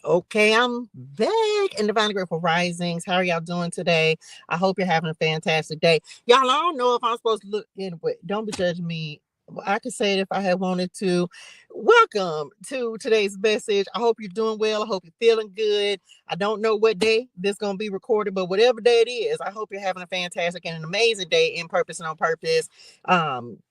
Okay, I'm back in Divine Grateful Risings. How are y'all doing today? I hope you're having a fantastic day. Y'all, I don't know if I'm supposed to look in, but don't be judging me. Well, I could say it if I had wanted to. Welcome to today's message. I hope you're doing well. I hope you're feeling good. I don't know what day this is going to be recorded, but whatever day it is, I hope you're having a fantastic and an amazing day in purpose and on purpose.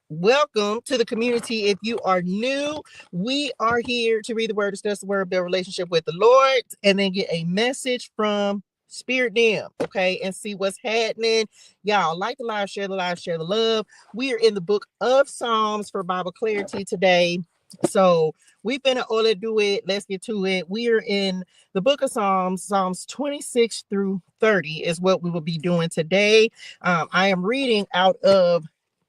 Welcome to the community. If you are new, we are here to read the word, discuss the word, build a relationship with the Lord, and then get a message from SpiritualiTEA, okay, and see what's happening. Y'all like the live, share the love. We are in the book of Psalms for Bible clarity today. So we've been at Ola Do It. Let's get to it. We are in the book of Psalms, Psalms 26 through 30 is what we will be doing today. I am reading out of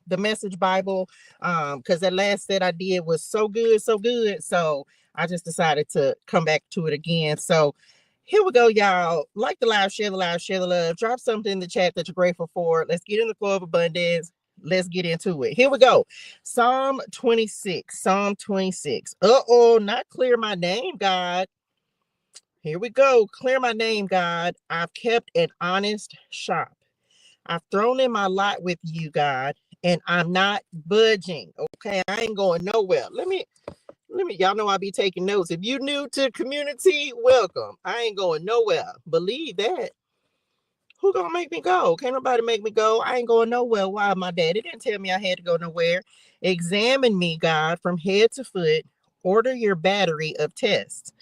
the Message Bible because that last set I did was so good. So I just decided to come back to it again. So here we go, y'all. Like the live, share the love. Drop something in the chat that you're grateful for. Let's get in the flow of abundance. Let's get into it. Here we go. Psalm 26. Not clear my name, God. Here we go. Clear my name, God. I've kept an honest shop. I've thrown in my lot with you, God, and I'm not budging. Okay, I ain't going nowhere. Let me, y'all know I be taking notes. If you new to community, welcome. I ain't going nowhere. Believe that. Who gonna make me go? Can't nobody make me go. I ain't going nowhere. Why? My daddy didn't tell me I had to go nowhere. Examine me, God, from head to foot. Order your battery of tests.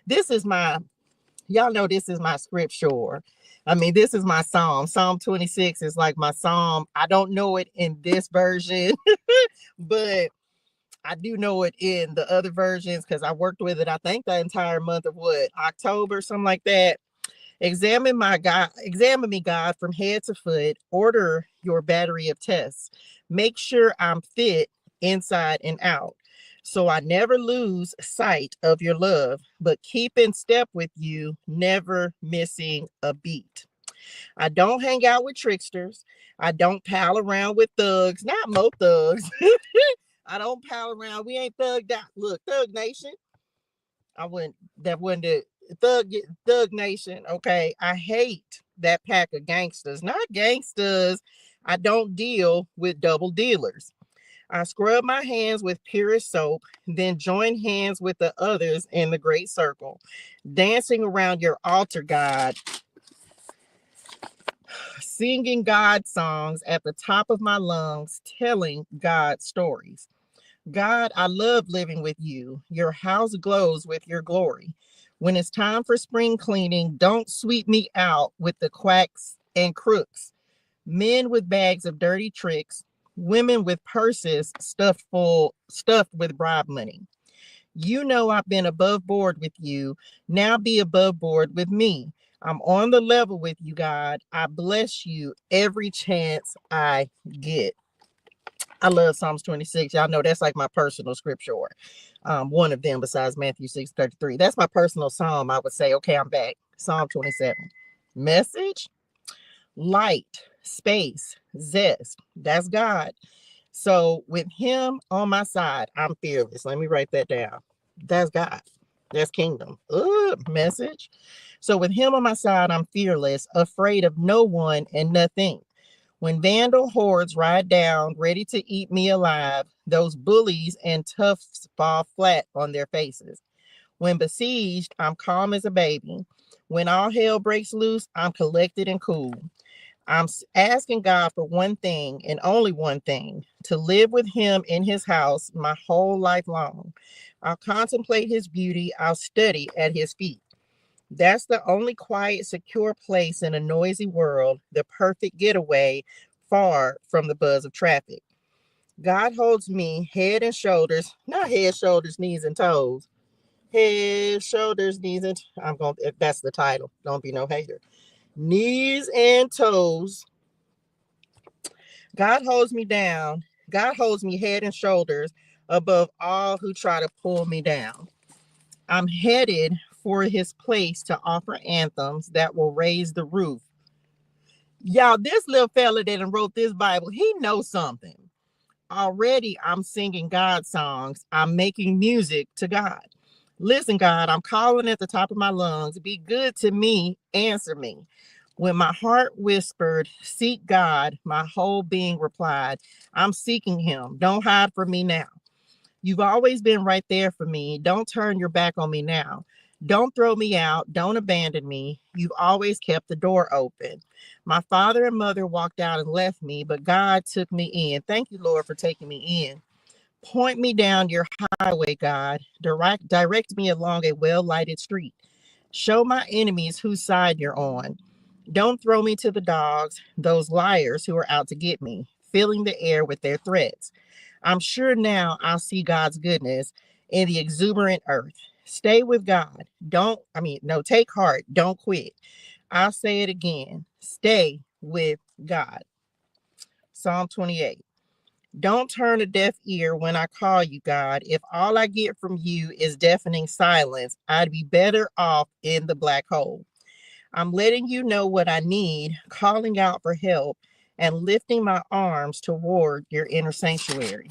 This is my, y'all know this is my scripture. I mean, this is my psalm. Psalm 26 is like my psalm. I don't know it in this version, but I do know it in the other versions because I worked with it, I think, the entire month of October, something like that. Examine me, God, from head to foot. Order your battery of tests. Make sure I'm fit inside and out. So I never lose sight of your love, but keep in step with you, never missing a beat. I don't hang out with tricksters. I don't pal around with thugs, not mo thugs. I don't pal around. We ain't thugged out. Look, Thug Nation. That wasn't the Thug Nation. Okay. I hate that pack of gangsters, not gangsters. I don't deal with double dealers. I scrub my hands with purest soap, then join hands with the others in the great circle, dancing around your altar, God, singing God songs at the top of my lungs, telling God stories. God, I love living with you. Your house glows with your glory. When it's time for spring cleaning, don't sweep me out with the quacks and crooks. Men with bags of dirty tricks, women with purses stuffed with bribe money. You know I've been above board with you. Now be above board with me. I'm on the level with you, God. I bless you every chance I get. I love Psalms 26. Y'all know that's like my personal scripture. One of them besides Matthew 6:33. That's my personal psalm. I would say, okay, I'm back. Psalm 27. Message, light, space, zest. That's God. So with him on my side, I'm fearless. Let me write that down. That's God. That's kingdom. Message. So with him on my side, I'm fearless, afraid of no one and nothing. When vandal hordes ride down, ready to eat me alive, those bullies and toughs fall flat on their faces. When besieged, I'm calm as a baby. When all hell breaks loose, I'm collected and cool. I'm asking God for one thing and only one thing, to live with him in his house my whole life long. I'll contemplate his beauty. I'll study at his feet. That's the only quiet, secure place in a noisy world, the perfect getaway, far from the buzz of traffic. God holds me head and shoulders, not head, shoulders, knees, and toes. Head, shoulders, knees, and I'm going. If that's the title, don't be no hater. Knees and toes. God holds me down. God holds me head and shoulders above all who try to pull me down. I'm headed for his place to offer anthems that will raise the roof. Y'all, this little fella that wrote this Bible, he knows something. Already I'm singing God songs. I'm making music to God. Listen, God, I'm calling at the top of my lungs. Be good to me. Answer me. When my heart whispered, seek God, my whole being replied, I'm seeking him. Don't hide from me now. You've always been right there for me. Don't turn your back on me now. Don't throw me out. Don't abandon me. You've always kept the door open. My father and mother walked out and left me, but God took me in. Thank you, Lord, for taking me in. Point me down your highway, God. Direct me along a well-lighted street. Show my enemies whose side you're on. Don't throw me to the dogs, those liars who are out to get me, filling the air with their threats. I'm sure now I'll see God's goodness in the exuberant earth. Stay with God. Take heart. Don't quit. I'll say it again. Stay with God. Psalm 28. Don't turn a deaf ear when I call you, God. If all I get from you is deafening silence, I'd be better off in the black hole. I'm letting you know what I need, calling out for help, and lifting my arms toward your inner sanctuary.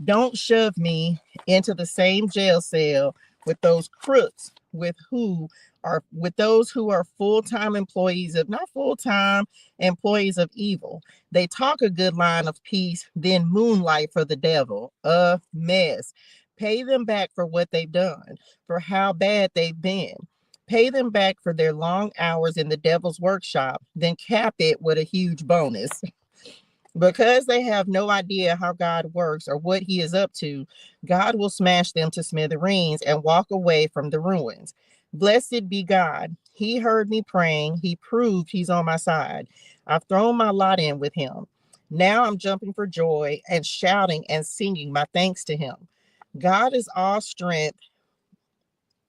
Don't shove me into the same jail cell with those crooks with those who are full-time employees of not full-time employees of evil. They talk a good line of peace, then moonlight for the devil. A mess. Pay them back for what they've done, for how bad they've been. Pay them back for their long hours in the devil's workshop, then cap it with a huge bonus. Because they have no idea how God works or what he is up to, God will smash them to smithereens and walk away from the ruins. Blessed be God. He heard me praying. He proved he's on my side. I've thrown my lot in with him. Now I'm jumping for joy and shouting and singing my thanks to him. God is all strength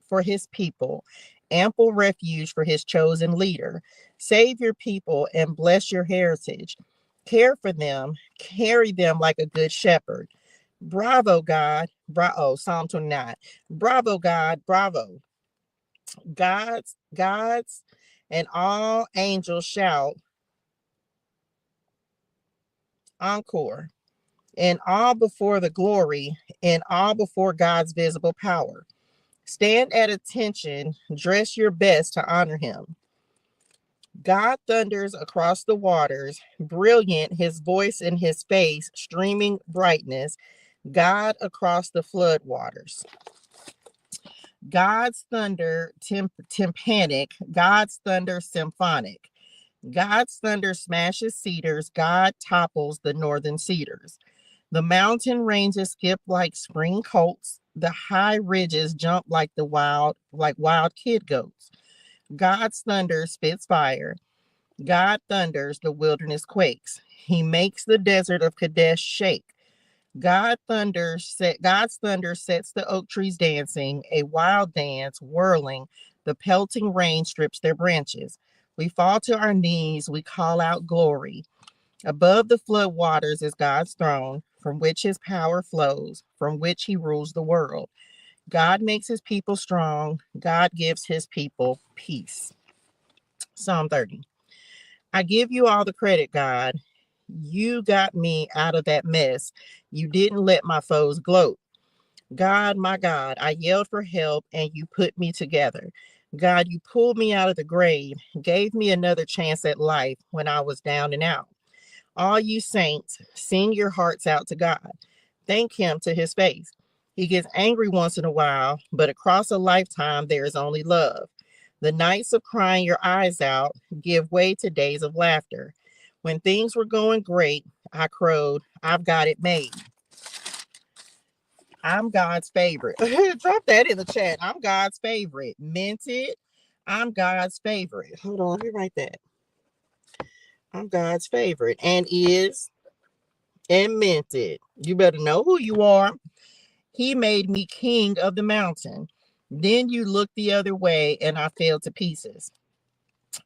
for his people, ample refuge for his chosen leader. Save your people and bless your heritage. Care for them, carry them like a good shepherd. Bravo, God. Psalm 29. Bravo, God. Bravo. God's, and all angels shout encore. And all before the glory, and all before God's visible power. Stand at attention, dress your best to honor him. God thunders across the waters, brilliant, his voice in his face, streaming brightness. God across the flood waters. God's thunder tympanic, God's thunder symphonic. God's thunder smashes cedars, God topples the northern cedars. The mountain ranges skip like spring colts, the high ridges jump like wild kid goats. God's thunder spits fire. God thunders, the wilderness quakes. He makes the desert of Kadesh shake. God's thunder sets the oak trees dancing, a wild dance, whirling. The pelting rain strips their branches. We fall to our knees, we call out glory. Above the flood waters is God's throne, from which his power flows, from which he rules the world. God makes his people strong. God gives his people peace. Psalm 30. I give you all the credit, God. You got me out of that mess. You didn't let my foes gloat. God, my God, I yelled for help and you put me together. God, you pulled me out of the grave, gave me another chance at life when I was down and out. All you saints, sing your hearts out to God. Thank him to his face. He gets angry once in a while, but across a lifetime, there is only love. The nights of crying your eyes out give way to days of laughter. When things were going great, I crowed, I've got it made. I'm God's favorite. Drop that in the chat. I'm God's favorite. Minted. I'm God's favorite. Hold on, let me write that. I'm God's favorite and minted. You better know who you are. He made me king of the mountain. Then you looked the other way and I fell to pieces.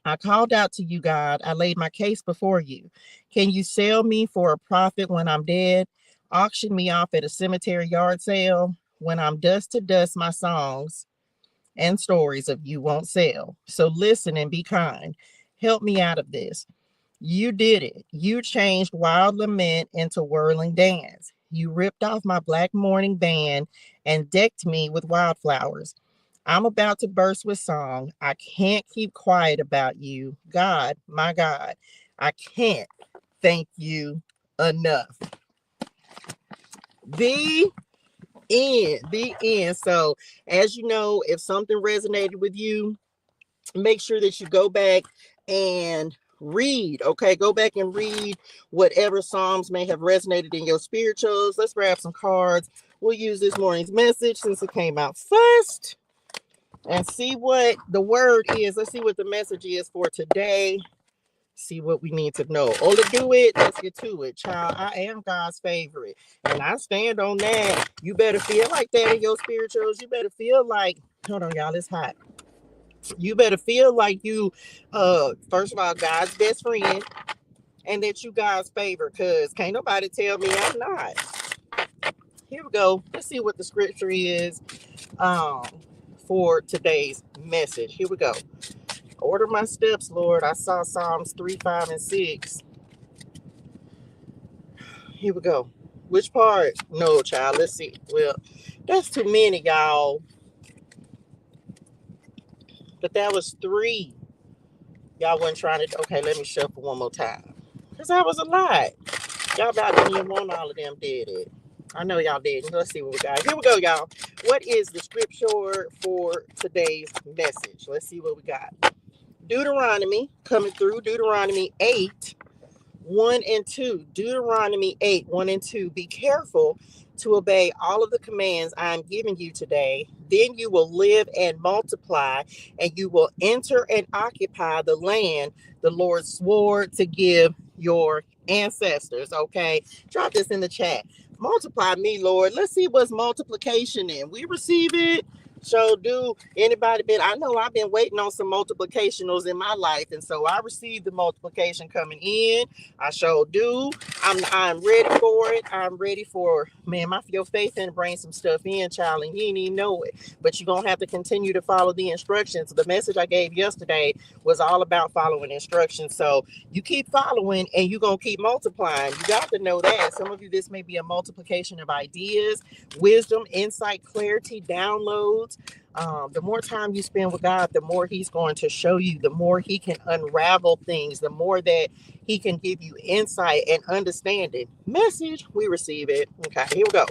I called out to you, God. I laid my case before you. Can you sell me for a profit when I'm dead? Auction me off at a cemetery yard sale? When I'm dust to dust, my songs and stories of you won't sell. So listen and be kind. Help me out of this. You did it. You changed wild lament into whirling dance. You ripped off my black mourning band and decked me with wildflowers. I'm about to burst with song. I can't keep quiet about you. God, my God, I can't thank you enough. The the end. So, as you know, if something resonated with you, make sure that you go back and read. Okay, go back and read whatever Psalms may have resonated in your spirituals. Let's grab some cards. We'll use this morning's message since it came out first and see what the word is. Let's see what the message is for today. See what we need to know. Ola, do it. Let's get to it. Child, I am God's favorite. And I stand on that. You better feel like that in your spirituals. You better feel like, hold on, y'all, it's hot. You better feel like you, first of all, God's best friend, and that you God's favorite, because can't nobody tell me I'm not. Here we go. Let's see what the scripture is for today's message. Here we go. Order my steps, Lord. I saw Psalms 3, 5, and 6. Here we go. Which part? No, child. Let's see. Well, that's too many, y'all. But that was 3. Y'all wasn't trying to. Okay, let me shuffle one more time. Because that was a lot. Y'all about didn't even want all of them, did it? I know y'all didn't. Let's see what we got. Here we go, y'all. What is the scripture for today's message? Let's see what we got. Deuteronomy, coming through. Deuteronomy 8, 1 and 2. Deuteronomy 8, 1 and 2. Be careful to obey all of the commands I am giving you today. Then you will live and multiply, and you will enter and occupy the land the Lord swore to give your ancestors. Okay, drop this in the chat. Multiply me, Lord. Let's see what's multiplication in. We receive it. So do anybody been? I know I've been waiting on some multiplicationals in my life, and so I received the multiplication coming in. I sure do. I'm ready for it. I'm ready for, man, your faith and bring some stuff in, child, and you ain't even know it. But you're gonna have to continue to follow the instructions. The message I gave yesterday was all about following instructions. So you keep following and you're gonna keep multiplying. You got to know that. Some of you, this may be a multiplication of ideas, wisdom, insight, clarity, downloads. The more time you spend with God, the more he's going to show you, the more he can unravel things, the more that he can give you insight and understanding. Message, we receive it. Okay, here we go.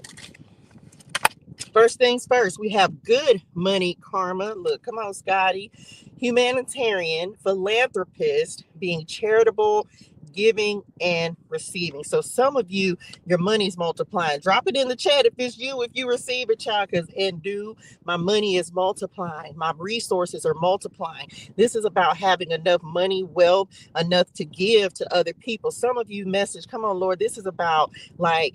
First things first, we have good money karma. Look, come on, Scotty. Humanitarian, philanthropist, being charitable, giving, and receiving. So some of you, your money's multiplying. Drop it in the chat if it's you, if you receive it, child, because my money is multiplying. My resources are multiplying. This is about having enough money, wealth, enough to give to other people. Some of you message, come on, Lord, this is about like,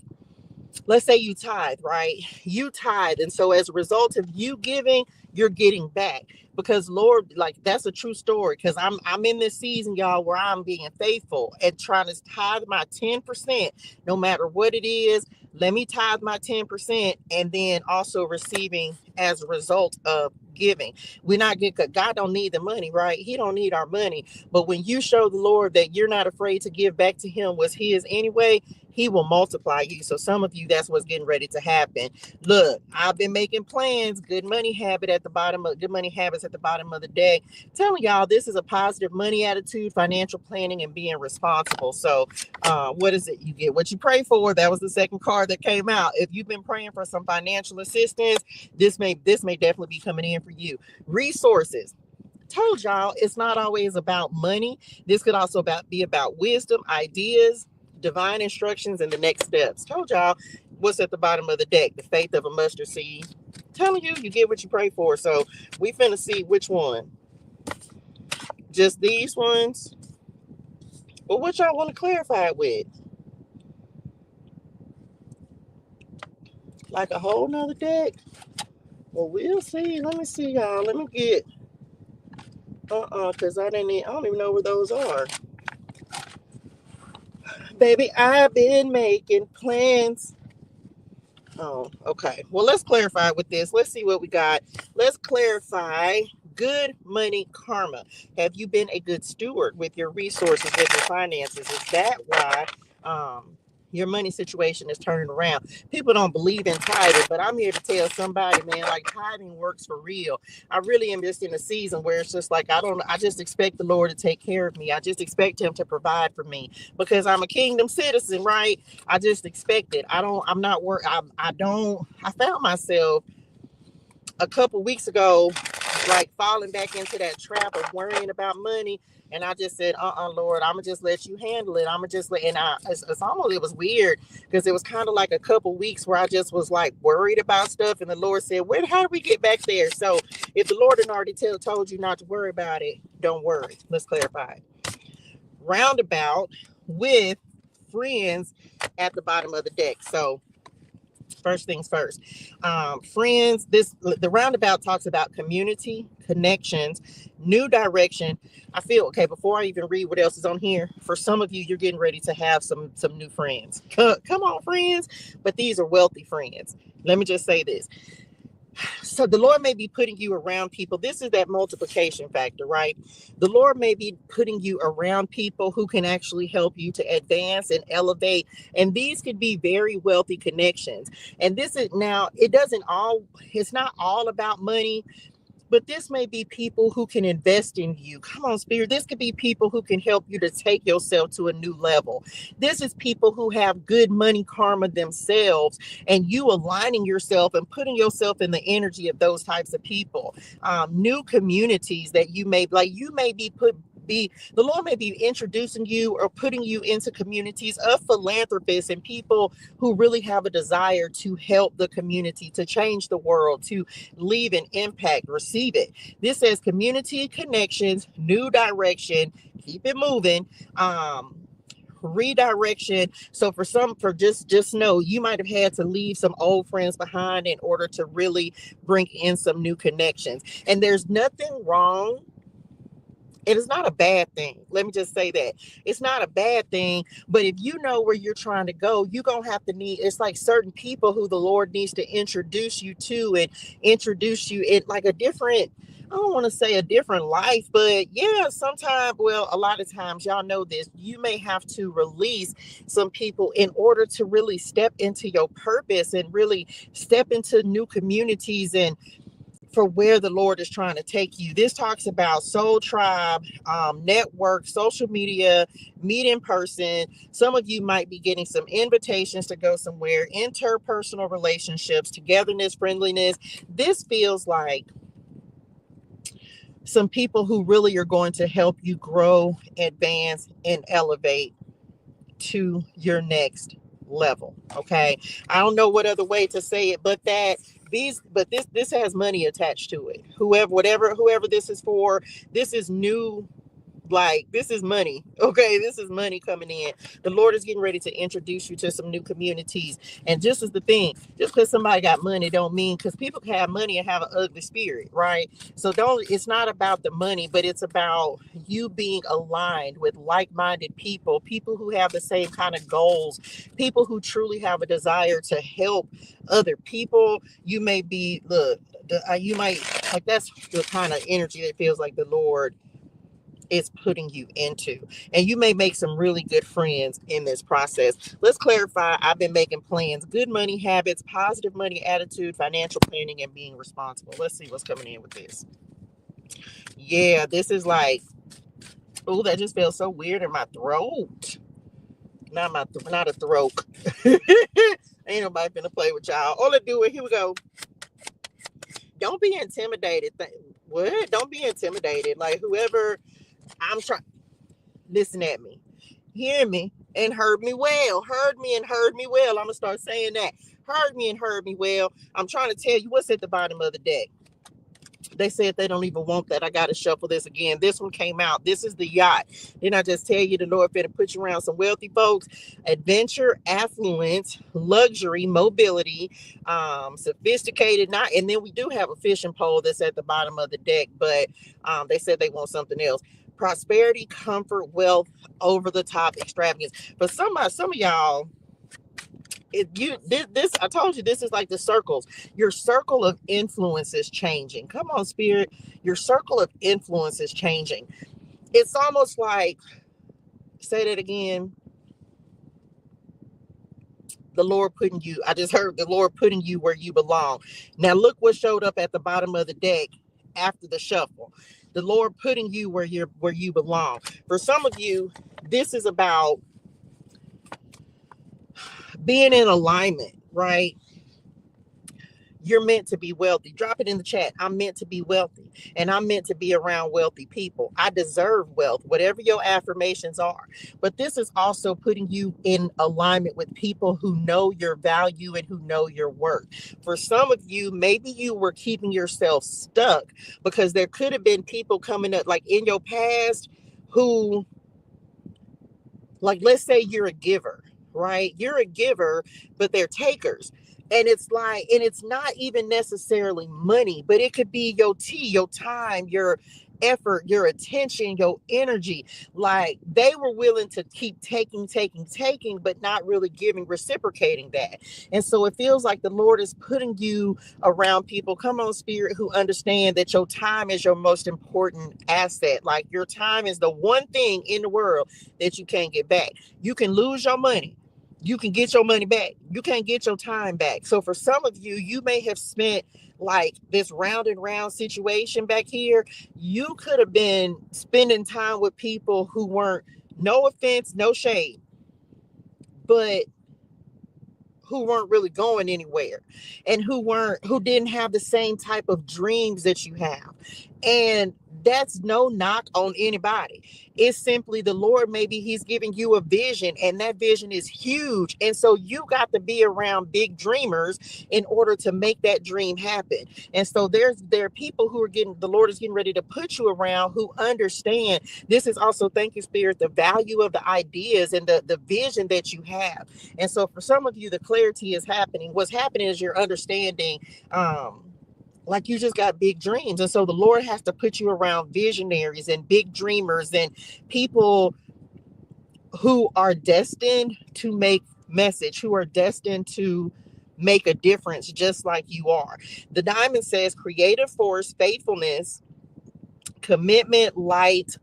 let's say you tithe, right? You tithe. And so as a result of you giving, you're getting back. Because Lord, like that's a true story. Because I'm in this season, y'all, where I'm being faithful and trying to tithe my 10%, no matter what it is. Let me tithe my 10% and then also receiving as a result of giving. We're not good. God don't need the money, right? He don't need our money. But when you show the Lord that you're not afraid to give back to him what's his anyway, he will multiply you. So some of you, that's what's getting ready to happen. Look, I've been making plans. Good money habits at the bottom of the deck. Telling y'all this is a positive money attitude, financial planning, and being responsible. So what is it? You get what you pray for. That was the second card that came out. If you've been praying for some financial assistance, this may definitely be coming in for you. Resources. Told y'all it's not always about money. This could also be about wisdom, ideas, divine instructions, and the next steps. Told y'all what's at the bottom of the deck, the faith of a mustard seed. Telling you, you get what you pray for. So we finna see which one. Just these ones? Well, what y'all want to clarify it with? Like a whole nother deck? Well, we'll see. Let me see, y'all. Let me get because I don't even know where those are. Baby, I've been making plans. Oh, okay. Well, let's clarify with this. Let's see what we got. Let's clarify good money karma. Have you been a good steward with your resources, with your finances? Is that why your money situation is turning around. People don't believe in tithing, but I'm here to tell somebody, man, like tithing works for real. I really am just in a season where it's just like, I just expect the Lord to take care of me. I just expect him to provide for me because I'm a kingdom citizen, right? I just expect it. I'm not worried. I found myself a couple weeks ago, like falling back into that trap of worrying about money. And I just said, Lord, I'm gonna just let you handle it. I'm gonna just let, and it's almost, it was weird because it was kind of like a couple weeks where I just was like worried about stuff. And the Lord said, how do we get back there? So if the Lord had already told you not to worry about it, don't worry. Let's clarify. Roundabout with friends at the bottom of the deck. So first things first, friends, the roundabout talks about community, connections, new direction. I feel okay, before I even read what else is on here, for some of you, you're getting ready to have some new friends. Come on, friends. But these are wealthy friends. Let me just say this. So the Lord may be putting you around people. This is that multiplication factor, right? The Lord may be putting you around people who can actually help you to advance and elevate. And these could be very wealthy connections. And this is now, it's not all about money, but this may be people who can invest in you. Come on, Spirit. This could be people who can help you to take yourself to a new level. This is people who have good money karma themselves, and you aligning yourself and putting yourself in the energy of those types of people. New communities that you may the Lord may be introducing you or putting you into communities of philanthropists and people who really have a desire to help the community, to change the world, to leave an impact. Receive it. This says community connections, new direction, keep it moving. Redirection. So just know you might have had to leave some old friends behind in order to really bring in some new connections. And there's nothing wrong. It is not a bad thing. Let me just say that. It's not a bad thing, but if you know where you're trying to go, you're going to have to it's like certain people who the Lord needs to introduce you to and introduce you in like a different, I don't want to say a different life, but yeah, sometimes, well, a lot of times, y'all know this, you may have to release some people in order to really step into your purpose and really step into new communities and for where the Lord is trying to take you. This talks about soul tribe, network, social media, meet in person. Some of you might be getting some invitations to go somewhere, interpersonal relationships, togetherness, friendliness. This feels like some people who really are going to help you grow, advance, and elevate to your next level. Okay. I don't know what other way to say it, but this has money attached to it. Whoever this is for, this is new. Like, this is money. Okay, this is money coming in. The Lord is getting ready to introduce you to some new communities. And just as the thing, just because somebody got money don't mean, because people can have money and have an ugly spirit, right? So it's not about the money, but it's about you being aligned with like-minded people who have the same kind of goals, people who truly have a desire to help other people. You may be, you might, like, that's the kind of energy that feels like the Lord is putting you into. And you may make some really good friends in this process. Let's clarify. I've been making plans, good money habits, positive money attitude, financial planning, and being responsible. Let's see what's coming in with this. Yeah, this is like, oh, that just feels so weird in my throat. Not a throat. Ain't nobody finna play with y'all. All I do it. Here we go. Don't be intimidated. What? Don't be intimidated. Like, whoever I'm trying, listen at me, hear me, and heard me well. Heard me and heard me well. I'm gonna start saying that. Heard me and heard me well. I'm trying to tell you what's at the bottom of the deck. They said they don't even want that. I got to shuffle this again. This one came out. This is the yacht. Didn't I just tell you the Lord finna put you around some wealthy folks? Adventure, affluence, luxury, mobility, sophisticated. And then we do have a fishing pole that's at the bottom of the deck, but they said they want something else. Prosperity, comfort, wealth, over the top extravagance. But some of y'all, I told you, this is like the circles. Your circle of influence is changing. Come on, Spirit. Your circle of influence is changing. It's almost like, say that again. the Lord putting you, I just heard the Lord putting you where you belong. Now look what showed up at the bottom of the deck after the shuffle. The Lord putting you where you belong. For some of you, this is about being in alignment, right? You're meant to be wealthy. Drop it in the chat. I'm meant to be wealthy, and I'm meant to be around wealthy people. I deserve wealth, whatever your affirmations are. But this is also putting you in alignment with people who know your value and who know your worth. For some of you, maybe you were keeping yourself stuck because there could have been people coming up like in your past who, like, let's say you're a giver, right? You're a giver, but they're takers. And it's like, and it's not even necessarily money, but it could be your tea, your time, your effort, your attention, your energy. Like they were willing to keep taking, but not really giving, reciprocating that. And so it feels like the Lord is putting you around people, come on, Spirit, who understand that your time is your most important asset. Like your time is the one thing in the world that you can't get back. You can lose your money. You can get your money back. You can't get your time back. So for some of you, you may have spent like this round and round situation back here. You could have been spending time with people who weren't, no offense, no shade, but who weren't really going anywhere and who didn't have the same type of dreams that you have. And that's no knock on anybody. It's simply the Lord, maybe he's giving you a vision and that vision is huge. And so you got to be around big dreamers in order to make that dream happen. And so there are people who are the Lord is getting ready to put you around who understand this is also, thank you, Spirit, the value of the ideas and the vision that you have. And so for some of you, the clarity is happening. What's happening is you're understanding, like you just got big dreams. And so the Lord has to put you around visionaries and big dreamers and people who are destined to make message, who are destined to make a difference just like you are. The diamond says creative force, faithfulness, commitment, light,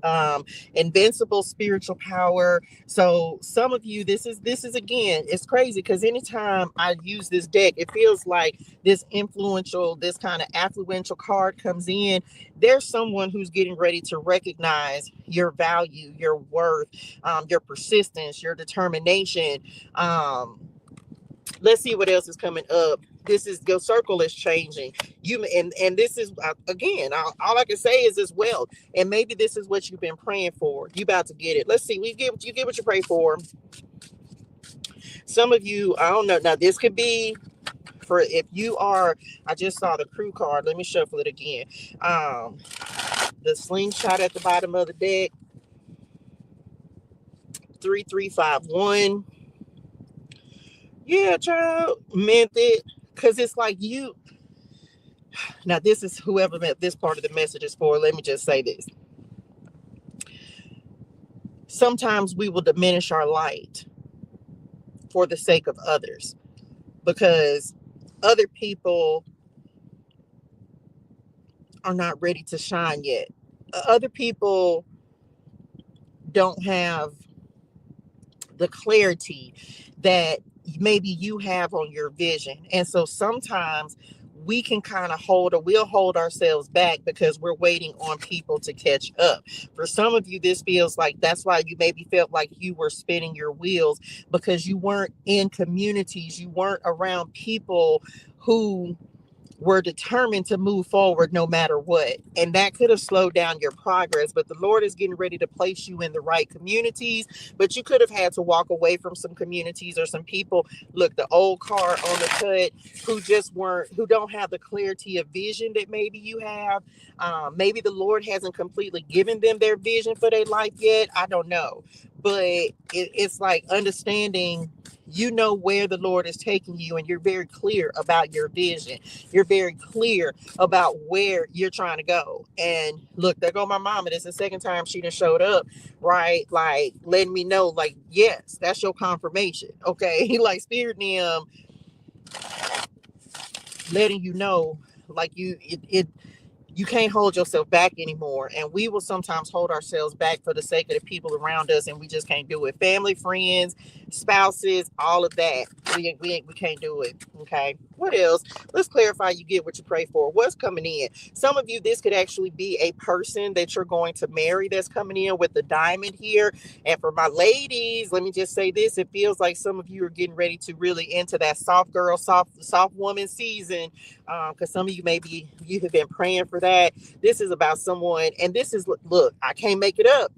invincible spiritual power. So some of you, this is again, it's crazy because anytime I use this deck, it feels like this influential, this kind of affluential card comes in. There's someone who's getting ready to recognize your value, your worth, your persistence, your determination. Let's see what else is coming up. This is your circle is changing. You and this is again, all I can say is this wealth. And maybe this is what you've been praying for. You about to get it. Let's see. You get what you pray for. Some of you, I don't know. Now this could be for if you are. I just saw the crew card. Let me shuffle it again. The slingshot at the bottom of the deck. 3351. Yeah, child, meant it. Because it's like you. Now, this is whoever this part of the message is for. Let me just say this. Sometimes we will diminish our light for the sake of others because other people are not ready to shine yet. Other people don't have the clarity that maybe you have on your vision. And so sometimes we can kind of we'll hold ourselves back because we're waiting on people to catch up. For some of you, this feels like that's why you maybe felt like you were spinning your wheels because you weren't in communities, you weren't around people who were determined to move forward no matter what. And that could have slowed down your progress, but the Lord is getting ready to place you in the right communities. But you could have had to walk away from some communities or some people. Look, the old card on the cut who don't have the clarity of vision that maybe you have. Maybe the Lord hasn't completely given them their vision for their life yet. I don't know. But it's like understanding, you know where the Lord is taking you, and you're very clear about your vision. You're very clear about where you're trying to go. And look, there go my mama. This is the second time she done showed up, right? Like letting me know, like, yes, that's your confirmation. Okay. Like Spirit letting you know, like you can't hold yourself back anymore. And we will sometimes hold ourselves back for the sake of the people around us, and we just can't do it. Family, friends, spouses, all of that. We can't do it. Okay. What else? Let's clarify. You get what you pray for. What's coming in? Some of you, this could actually be a person that you're going to marry that's coming in with the diamond here. And for my ladies, let me just say this. It feels like some of you are getting ready to really enter that soft girl, soft woman season. Because some of you maybe you have been praying for that. This is about someone, and this is, look, I can't make it up.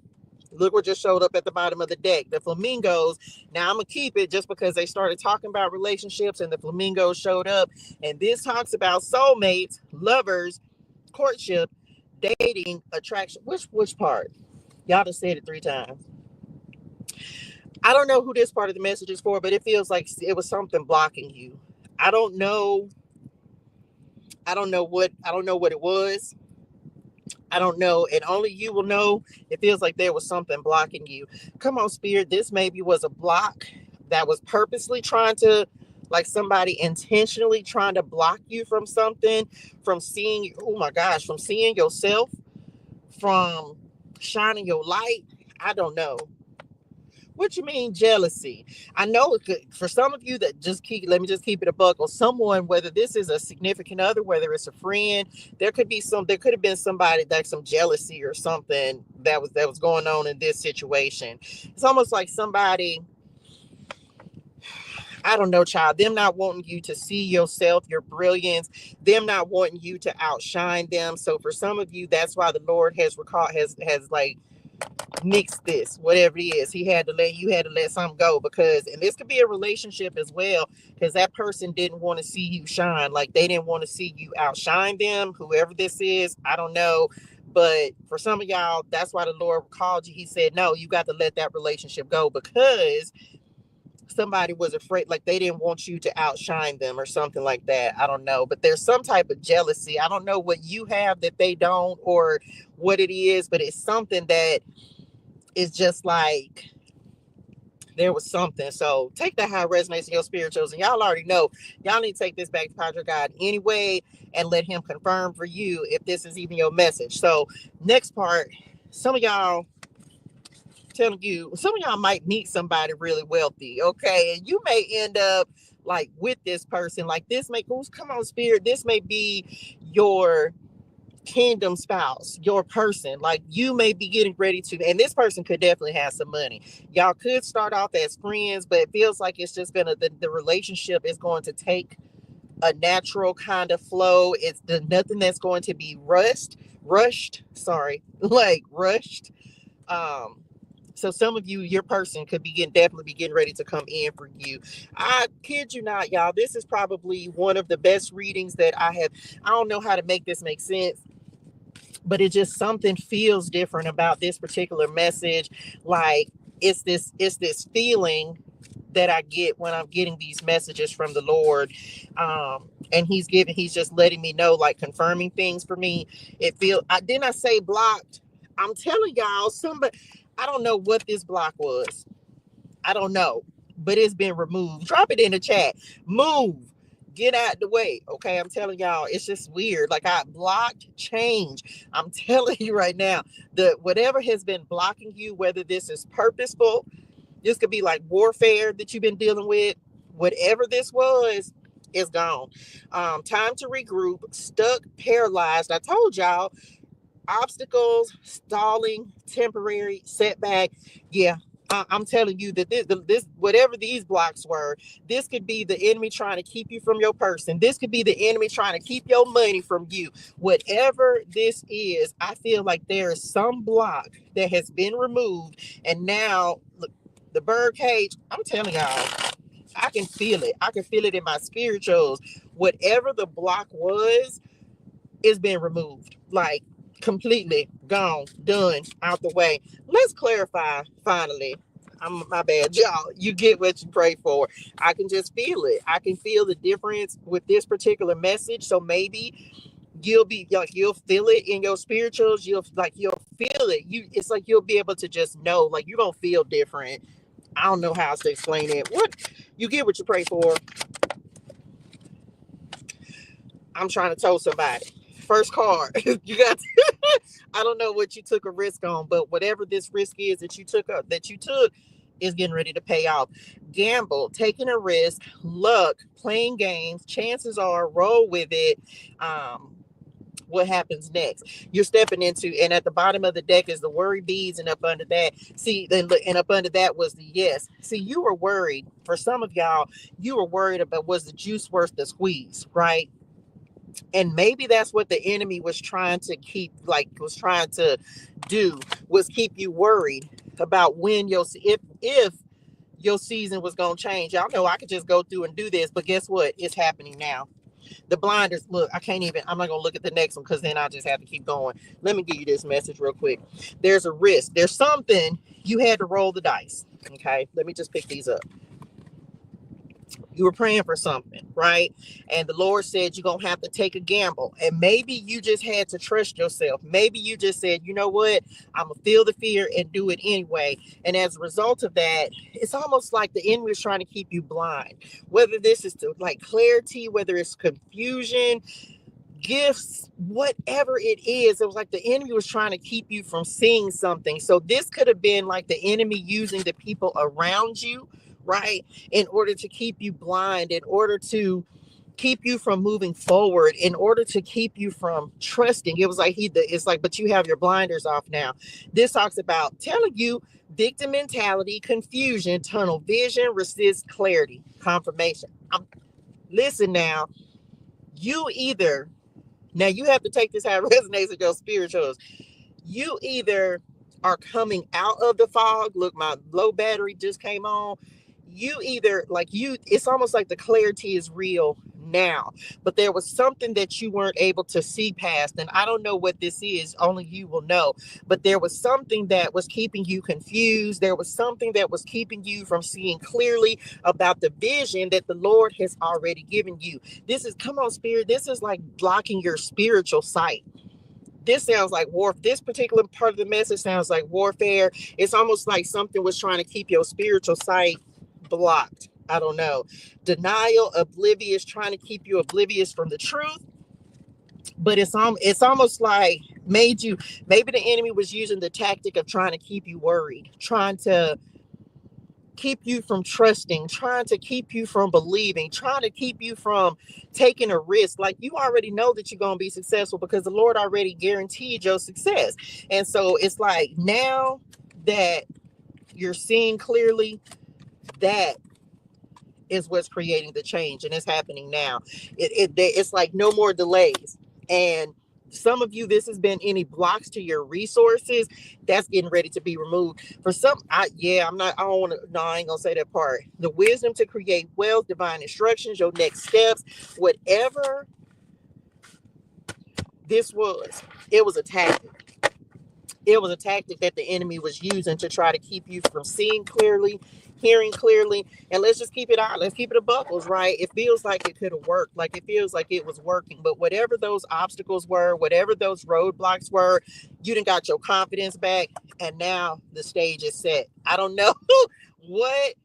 Look what just showed up at the bottom of the deck. The flamingos. Now I'm going to keep it just because they started talking about relationships and the flamingos showed up. And this talks about soulmates, lovers, courtship, dating, attraction. Which part? Y'all just said it 3 times. I don't know who this part of the message is for, but it feels like it was something blocking you. I don't know what it was. I don't know. And only you will know. It feels like there was something blocking you. Come on, Spirit. This maybe was a block that was purposely trying to, like somebody intentionally trying to block you from something, from seeing, oh my gosh, from seeing yourself, from shining your light. I don't know. What you mean jealousy? I know it could, for some of you that let me just keep it a buck, or someone, whether this is a significant other, whether it's a friend, there could have been somebody that some jealousy or something that was going on in this situation. It's almost like somebody, I don't know, child, them not wanting you to see yourself, your brilliance, them not wanting you to outshine them. So for some of you, that's why the Lord has like nix this, whatever it is. You had to let something go, because, and this could be a relationship as well, because that person didn't want to see you shine. Like they didn't want to see you outshine them, whoever this is. I don't know. But for some of y'all, that's why the Lord called you. He said, no, you got to let that relationship go, because somebody was afraid, like they didn't want you to outshine them or something like that. I don't know. But there's some type of jealousy. I don't know what you have that they don't, or what it is, but it's something that is just like there was something. So take that how it resonates in your spirituals. And y'all already know, y'all need to take this back to Padre God anyway and let him confirm for you if this is even your message. So next part, some of y'all might meet somebody really wealthy, okay? And you may end up like with this person, like this may, come on, Spirit, this may be your kingdom spouse, your person. Like you may be getting ready to, and this person could definitely have some money. Y'all could start off as friends, but it feels like it's just gonna, the relationship is going to take a natural kind of flow. It's nothing that's going to be rushed. So some of you, your person could definitely be getting ready to come in for you. I kid you not, y'all. This is probably one of the best readings that I have. I don't know how to make this make sense, but it just, something feels different about this particular message. Like it's this feeling that I get when I'm getting these messages from the Lord. And he's just letting me know, like confirming things for me. Didn't I say blocked? I'm telling y'all, I don't know what this block was. I don't know, but it's been removed. Drop it in the chat. Move. Get out the way. Okay. I'm telling y'all, it's just weird. Like I blocked change. I'm telling you right now, whatever has been blocking you, whether this is purposeful, this could be like warfare that you've been dealing with, whatever this was, is gone. Time to regroup. Stuck, paralyzed. I told y'all, obstacles, stalling, temporary setback. Yeah, I'm telling you that this whatever these blocks were, this could be the enemy trying to keep you from your person. This could be the enemy trying to keep your money from you. Whatever this is, I feel like there is some block that has been removed, and now look, the bird cage. I'm telling y'all, I can feel it. I can feel it in my spirituals. Whatever the block was, is being removed. Like completely gone, done, out the way. Let's clarify finally. My bad, y'all. You get what you pray for. I can just feel it. I can feel the difference with this particular message. So maybe you'll feel it in your spirituals. You'll feel it. It's like you'll be able to just know, like you're gonna feel different. I don't know how else to explain it. What you get what you pray for. I'm trying to tell somebody. First card. You got I don't know what you took a risk on, but whatever this risk is that you took is getting ready to pay off. Gamble, taking a risk, luck, playing games, chances are roll with it. What happens next? You're stepping into, and at the bottom of the deck is the worry beads, and up under that, and up under that was the yes. See, you were worried. For some of y'all, you were worried about, was the juice worth the squeeze, right? And maybe that's what the enemy was trying to do, was keep you worried about when if your season was going to change. Y'all know I could just go through and do this, but guess what? It's happening now. The blinders, look, I'm not going to look at the next one because then I'll just have to keep going. Let me give you this message real quick. There's a risk. There's something you had to roll the dice. Okay, let me just pick these up. You were praying for something, right? And the Lord said you're going to have to take a gamble. And maybe you just had to trust yourself. Maybe you just said, you know what? I'm going to feel the fear and do it anyway. And as a result of that, it's almost like the enemy is trying to keep you blind. Whether this is to like clarity, whether it's confusion, gifts, whatever it is, it was like the enemy was trying to keep you from seeing something. So this could have been like the enemy using the people around you, right, in order to keep you blind, in order to keep you from moving forward, in order to keep you from trusting. It was like it's like, but you have your blinders off now. This talks about telling you victim mentality, confusion, tunnel vision, resist clarity, confirmation. Listen now, you have to take this how it resonates with your spirituals. You either are coming out of the fog. Look, my low battery just came on. It's almost like the clarity is real now, but there was something that you weren't able to see past. And I don't know what this is, only you will know, but there was something that was keeping you confused. There was something that was keeping you from seeing clearly about the vision that the Lord has already given you. Come on, Spirit, this is like blocking your spiritual sight. This sounds like war. This particular part of the message sounds like warfare. It's almost like something was trying to keep your spiritual sight blocked. I don't know. Denial, oblivious, trying to keep you oblivious from the truth. But it's almost like maybe the enemy was using the tactic of trying to keep you worried, trying to keep you from trusting, trying to keep you from believing, trying to keep you from taking a risk. Like, you already know that you're going to be successful because the Lord already guaranteed your success. And so it's like, now that you're seeing clearly, that is what's creating the change, and it's happening now. It's like no more delays. And some of you, this has been any blocks to your resources that's getting ready to be removed. For some, I ain't gonna say that part. The wisdom to create wealth, divine instructions, your next steps, whatever this was, it was a tactic. It was a tactic that the enemy was using to try to keep you from seeing clearly, hearing clearly. And let's just keep it out. Let's keep it a buckles, right? It feels like it could have worked. Like, it feels like it was working. But whatever those obstacles were, whatever those roadblocks were, you done got your confidence back. And now the stage is set. I don't know what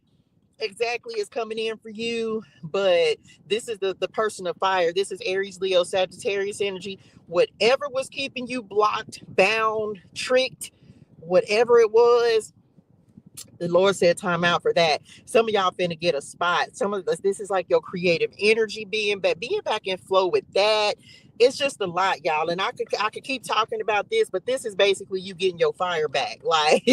exactly is coming in for you, but this is the person of fire. This is Aries, Leo, Sagittarius energy. Whatever was keeping you blocked, bound, tricked, whatever it was, the Lord said time out for that. Some of y'all finna get a spot. Some of this is like your creative energy being back in flow with that. It's just a lot, y'all. And I could keep talking about this, but this is basically you getting your fire back. Like,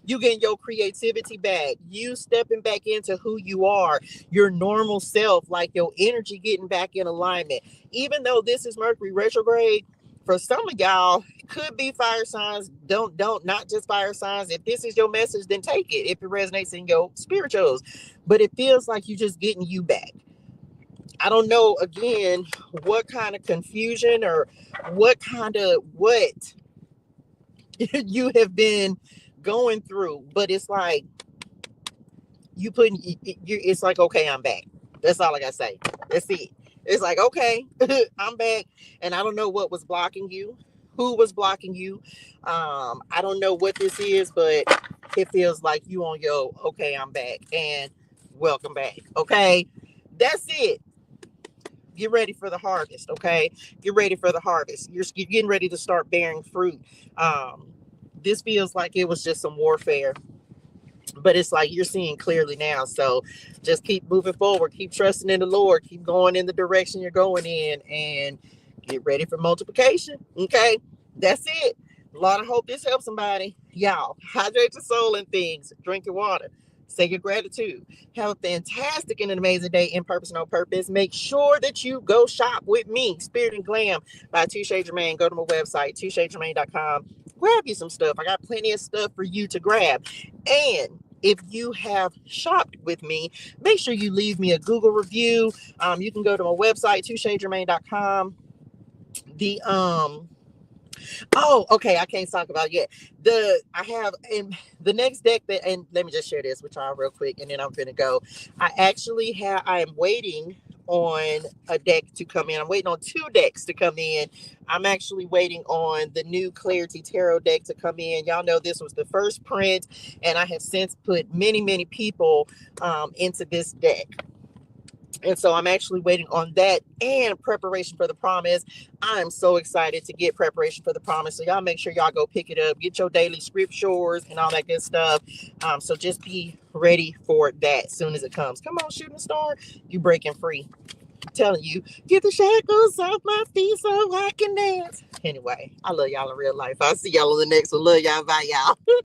you getting your creativity back. You stepping back into who you are, your normal self, like your energy getting back in alignment. Even though this is Mercury retrograde, for some of y'all, could be fire signs. Not just fire signs. If this is your message, then take it. If it resonates in your spirituals. But it feels like you're just getting you back. I don't know, again, what kind of confusion or what you have been going through, but it's like it's like, okay, I'm back. That's all I gotta say. That's it. It's like, okay, I'm back. And I don't know what was blocking you, who was blocking you. I don't know what this is, but it feels like you on your, okay, I'm back, and welcome back. Okay, that's it. get ready for the harvest. Okay, get ready for the harvest. You're getting ready to start bearing fruit. This feels like it was just some warfare, but it's like you're seeing clearly now. So just keep moving forward, keep trusting in the Lord, keep going in the direction you're going in, and get ready for multiplication. Okay, that's it. Lord, I hope this helps somebody. Y'all, hydrate your soul and things. Drink your water. Say your gratitude. Have a fantastic and an amazing day in purpose, no purpose. Make sure that you go shop with me, Spirit and Glam by Touche Germaine. Go to my website, touchegermaine.com. Grab you some stuff. I got plenty of stuff for you to grab. And if you have shopped with me, make sure you leave me a Google review. You can go to my website, touchegermaine.com. Oh, okay. I can't talk about it yet. I have in the next deck and let me just share this with y'all real quick, and then I'm gonna go. I am waiting on a deck to come in. I'm waiting on 2 decks to come in. I'm actually waiting on the new Clarity Tarot deck to come in. Y'all know this was the first print, and I have since put many people into this deck. And so I'm actually waiting on that and Preparation for the Promise. I'm so excited to get Preparation for the Promise. So y'all make sure y'all go pick it up. Get your daily scriptures and all that good stuff. So just be ready for that as soon as it comes. Come on, shooting star. You breaking free. I'm telling you, get the shackles off my feet so I can dance. Anyway, I love y'all in real life. I'll see y'all on the next one. Love y'all. Bye, y'all.